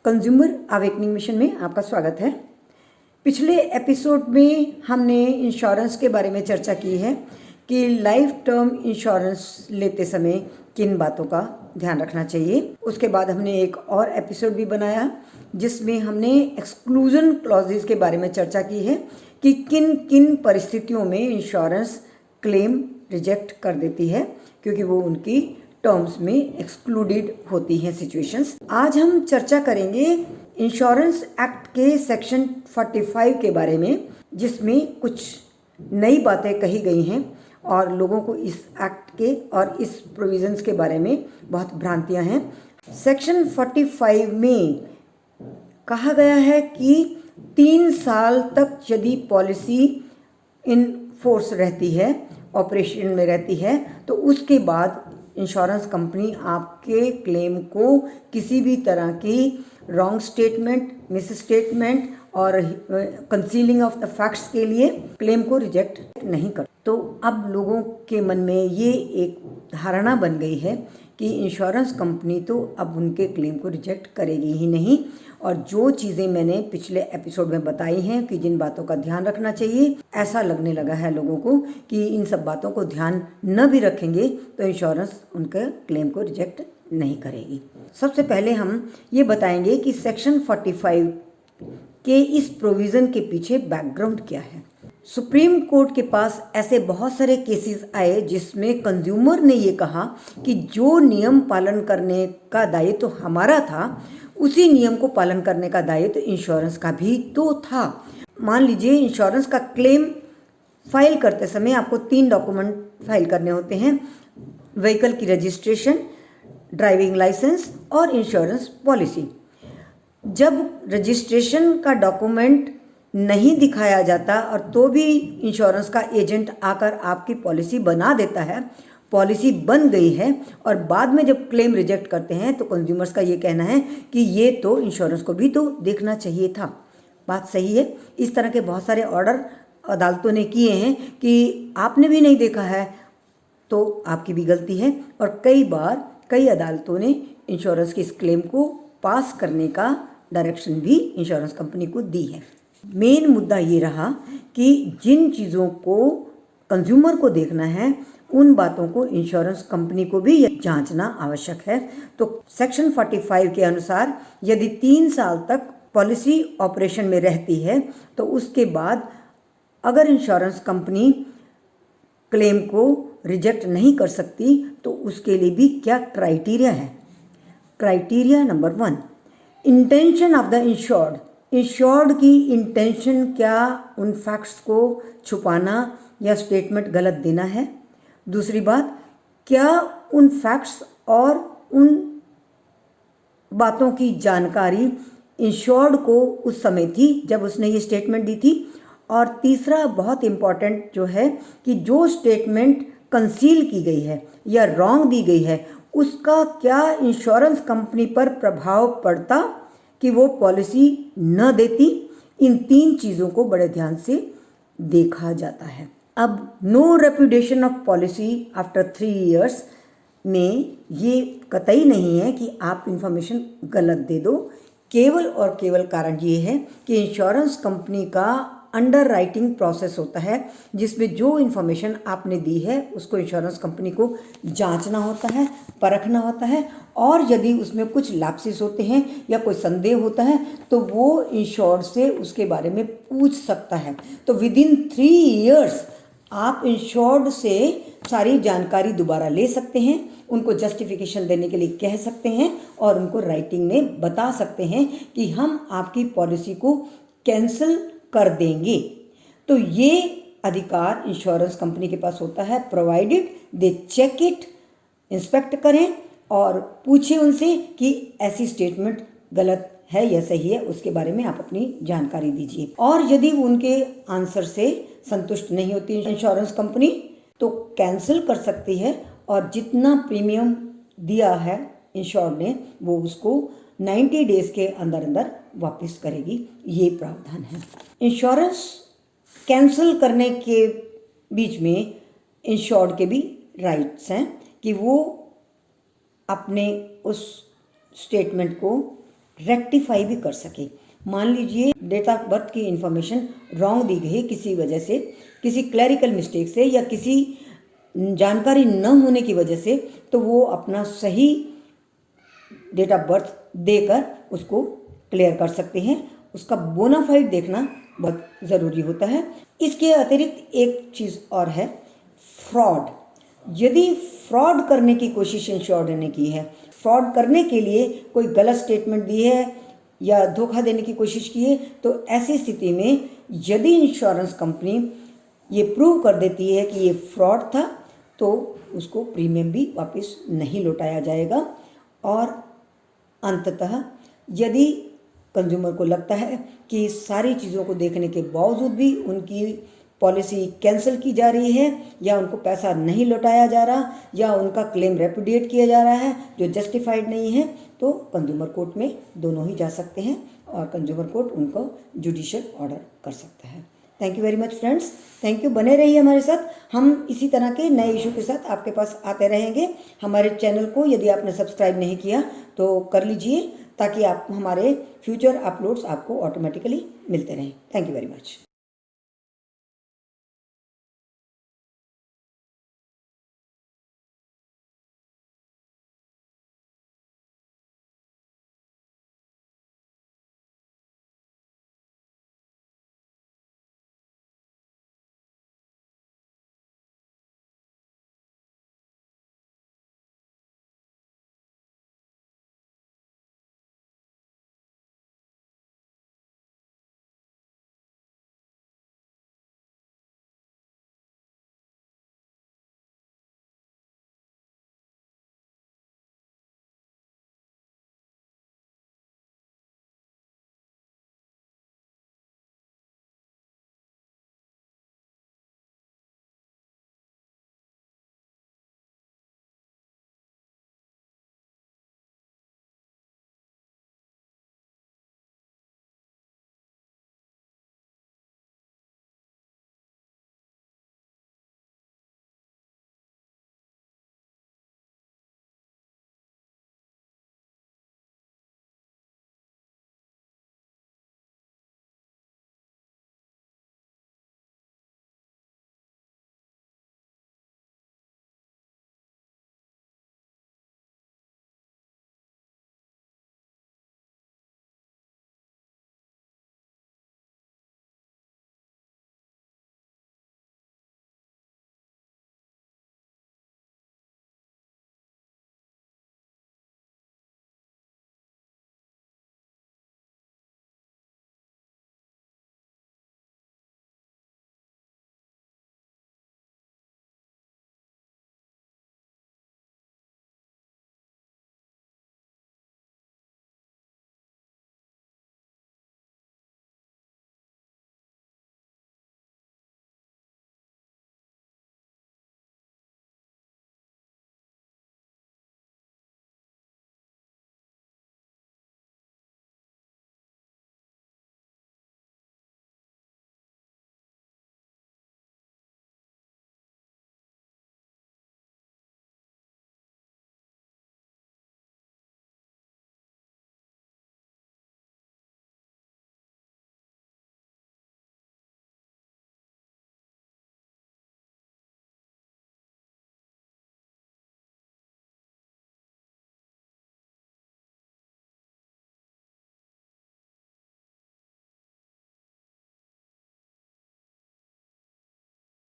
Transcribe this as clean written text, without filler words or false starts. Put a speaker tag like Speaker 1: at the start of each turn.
Speaker 1: Consumer awakening mission में आपका स्वागत है। पिछले एपिसोड में हमने इंश्योरेंस के बारे में चर्चा की है कि लाइफ टर्म इंश्योरेंस लेते समय किन बातों का ध्यान रखना चाहिए। उसके बाद हमने एक और एपिसोड भी बनाया जिसमें हमने एक्सक्लूजन क्लॉजेस के बारे में चर्चा की है कि किन किन परिस्थितियों में इंश्योरेंस क्लेम रिजेक्ट कर देती है क्योंकि वो उनकी टर्म्स में एक्सक्लूडेड होती हैं सिचुएशंस। आज हम चर्चा करेंगे इंश्योरेंस एक्ट के सेक्शन 45 के बारे में, जिसमें कुछ नई बातें कही गई हैं और लोगों को इस एक्ट के और इस प्रोविजंस के बारे में बहुत भ्रांतियां हैं। सेक्शन 45 में कहा गया है कि 3 साल तक यदि पॉलिसी इन फोर्स रहती है, ऑपरेशन में रहती है, तो उसके बाद इंश्योरेंस कंपनी आपके क्लेम को किसी भी तरह की रॉन्ग स्टेटमेंट, मिस स्टेटमेंट और कंसीलिंग ऑफ द फैक्ट्स के लिए क्लेम को रिजेक्ट नहीं कर। तो अब लोगों के मन में ये एक धारणा बन गई है कि इंश्योरेंस कंपनी तो अब उनके क्लेम को रिजेक्ट करेगी ही नहीं। और जो चीज़ें मैंने पिछले एपिसोड में बताई हैं कि जिन बातों का ध्यान रखना चाहिए, ऐसा लगने लगा है लोगों को कि इन सब बातों को ध्यान न भी रखेंगे तो इंश्योरेंस उनके क्लेम को रिजेक्ट नहीं करेगी। सबसे पहले हम ये बताएंगे कि सेक्शन 45 के इस प्रोविज़न के पीछे बैकग्राउंड क्या है। सुप्रीम कोर्ट के पास ऐसे बहुत सारे केसेस आए जिसमें कंज्यूमर ने ये कहा कि जो नियम पालन करने का दायित्व तो हमारा था, उसी नियम को पालन करने का दायित्व तो इंश्योरेंस का भी तो था। मान लीजिए इंश्योरेंस का क्लेम फाइल करते समय आपको 3 डॉक्यूमेंट फाइल करने होते हैं: व्हीकल की रजिस्ट्रेशन, ड्राइविंग लाइसेंस और इंश्योरेंस पॉलिसी। जब रजिस्ट्रेशन का डॉक्यूमेंट नहीं दिखाया जाता और तो भी इंश्योरेंस का एजेंट आकर आपकी पॉलिसी बना देता है, पॉलिसी बन गई है, और बाद में जब क्लेम रिजेक्ट करते हैं तो कंज्यूमर्स का ये कहना है कि ये तो इंश्योरेंस को भी तो देखना चाहिए था। बात सही है। इस तरह के बहुत सारे ऑर्डर अदालतों ने किए हैं कि आपने भी नहीं देखा है तो आपकी भी गलती है, और कई बार कई अदालतों ने इंश्योरेंस की इस क्लेम को पास करने का डायरेक्शन भी इंश्योरेंस कंपनी को दी है। मेन मुद्दा ये रहा कि जिन चीज़ों को कंज्यूमर को देखना है उन बातों को इंश्योरेंस कंपनी को भी जांचना आवश्यक है। तो सेक्शन 45 के अनुसार यदि 3 साल तक पॉलिसी ऑपरेशन में रहती है तो उसके बाद अगर इंश्योरेंस कंपनी क्लेम को रिजेक्ट नहीं कर सकती तो उसके लिए भी क्या क्राइटेरिया है। Criteria number 1, intention of the insured की इंटेंशन क्या उन फैक्ट्स को छुपाना या स्टेटमेंट गलत देना है। दूसरी बात, क्या उन फैक्ट्स और उन बातों की जानकारी इंश्योर्ड को उस समय थी जब उसने ये स्टेटमेंट दी थी। और तीसरा बहुत इम्पॉर्टेंट जो है कि जो स्टेटमेंट कंसील की गई है या रॉन्ग दी गई है उसका क्या इंश्योरेंस कंपनी पर प्रभाव पड़ता कि वो पॉलिसी न देती। इन 3 चीज़ों को बड़े ध्यान से देखा जाता है। अब no reputation of policy after 3 years में ये कतई नहीं है कि आप इंफॉर्मेशन गलत दे दो। केवल और केवल कारण ये है कि इंश्योरेंस कंपनी का अंडर राइटिंग प्रोसेस होता है जिसमें जो इन्फॉर्मेशन आपने दी है उसको इंश्योरेंस कंपनी को जांचना होता है, परखना होता है, और यदि उसमें कुछ लैप्सेस होते हैं या कोई संदेह होता है तो वो इंश्योर्ड से उसके बारे में पूछ सकता है। तो विदिन 3 इयर्स आप इंश्योर्ड से सारी जानकारी दोबारा ले सकते हैं, उनको जस्टिफिकेशन देने के लिए कह सकते हैं और उनको राइटिंग में बता सकते हैं कि हम आपकी पॉलिसी को कैंसिल कर देंगे। तो ये अधिकार इंश्योरेंस कंपनी के पास होता है, provided they check it, inspect करें और पूछें उनसे कि ऐसी स्टेटमेंट गलत है या सही है, उसके बारे में आप अपनी जानकारी दीजिए। और यदि उनके आंसर से संतुष्ट नहीं होती इंश्योरेंस कंपनी तो कैंसिल कर सकती है और जितना प्रीमियम दिया है इंश्योर्ड ने वो उसको 90 डेज के अंदर अंदर वापस करेगी। ये प्रावधान है। इंश्योरेंस कैंसिल करने के बीच में इंश्योर्ड के भी राइट्स हैं कि वो अपने उस स्टेटमेंट को रेक्टिफाई भी कर सके। मान लीजिए डेट ऑफ बर्थ की इंफॉर्मेशन रॉन्ग दी गई किसी वजह से, किसी क्लैरिकल मिस्टेक से या किसी जानकारी न होने की वजह से, तो वो अपना सही डेट ऑफ बर्थ देकर उसको क्लियर कर सकते हैं। उसका बोनाफाइड देखना बहुत ज़रूरी होता है। इसके अतिरिक्त एक चीज़ और है, फ्रॉड। यदि फ्रॉड करने की कोशिश इंश्योर्ड ने की है, फ्रॉड करने के लिए कोई गलत स्टेटमेंट दी है या धोखा देने की कोशिश की है, तो ऐसी स्थिति में यदि इंश्योरेंस कंपनी ये प्रूव कर देती है कि ये फ्रॉड था, तो उसको प्रीमियम भी वापस नहीं लौटाया जाएगा। और अंततः यदि कंज्यूमर को लगता है कि सारी चीज़ों को देखने के बावजूद भी उनकी पॉलिसी कैंसिल की जा रही है या उनको पैसा नहीं लौटाया जा रहा या उनका क्लेम रेपुडिएट किया जा रहा है जो जस्टिफाइड नहीं है, तो कंज्यूमर कोर्ट में दोनों ही जा सकते हैं और कंज्यूमर कोर्ट उनको जुडिशियल ऑर्डर कर सकता है। Thank you very much friends, thank you. बने रहिए हमारे साथ, हम इसी तरह के नए इशू के साथ आपके पास आते रहेंगे। हमारे चैनल को यदि आपने सब्सक्राइब नहीं किया तो कर लीजिए, ताकि आप हमारे फ्यूचर अपलोड्स आपको ऑटोमेटिकली मिलते रहें। Thank you very much.